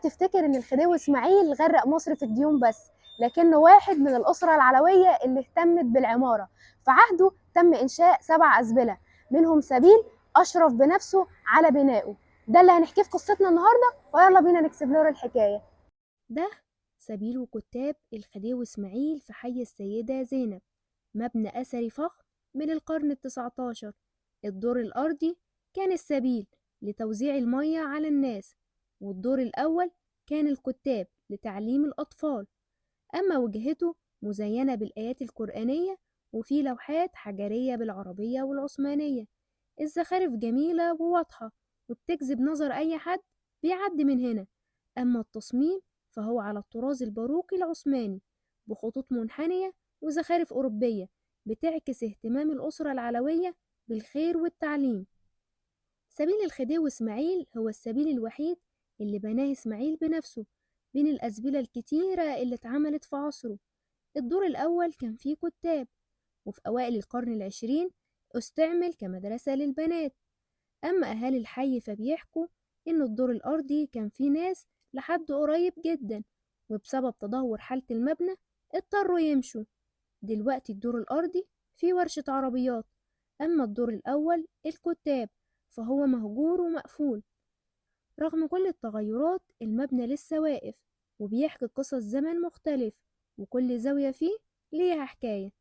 بتفتكر إن الخديوي إسماعيل غرق مصر في الديون بس، لكنه واحد من الأسرة العلوية اللي اهتمت بالعمارة. في عهده تم إنشاء 7 أسبلة، منهم سبيل أشرف بنفسه على بنائه. ده اللي هنحكيه في قصتنا النهاردة، ويلا بينا نكسبلور الحكاية. ده سبيل وكتاب الخديوي إسماعيل في حي السيدة زينب، مبنى أثري فخم من القرن ال19. الدور الأرضي كان السبيل لتوزيع المية على الناس، والدور الأول كان الكتاب لتعليم الأطفال. أما وجهته مزينة بالآيات القرآنية، وفي لوحات حجرية بالعربية والعثمانية. الزخارف جميلة وواضحة وبتجذب نظر أي حد بيعدي من هنا. أما التصميم فهو على الطراز الباروكي العثماني، بخطوط منحنية وزخارف أوروبية بتعكس اهتمام الأسرة العلوية بالخير والتعليم. سبيل الخديوي إسماعيل هو السبيل الوحيد اللي بناه إسماعيل بنفسه بين الأسبلة الكتيرة اللي اتعملت في عصره. الدور الأول كان فيه كتاب، وفي أوائل القرن العشرين استعمل كمدرسة للبنات. أما أهالي الحي فبيحكوا إن الدور الأرضي كان فيه ناس لحد قريب جدا، وبسبب تدهور حالة المبنى اضطروا يمشوا. دلوقتي الدور الأرضي فيه ورشة عربيات، أما الدور الأول الكتاب فهو مهجور ومقفول. رغم كل التغيرات المبنى لسه واقف، وبيحكي قصص زمن مختلف، وكل زاوية فيه ليها حكاية.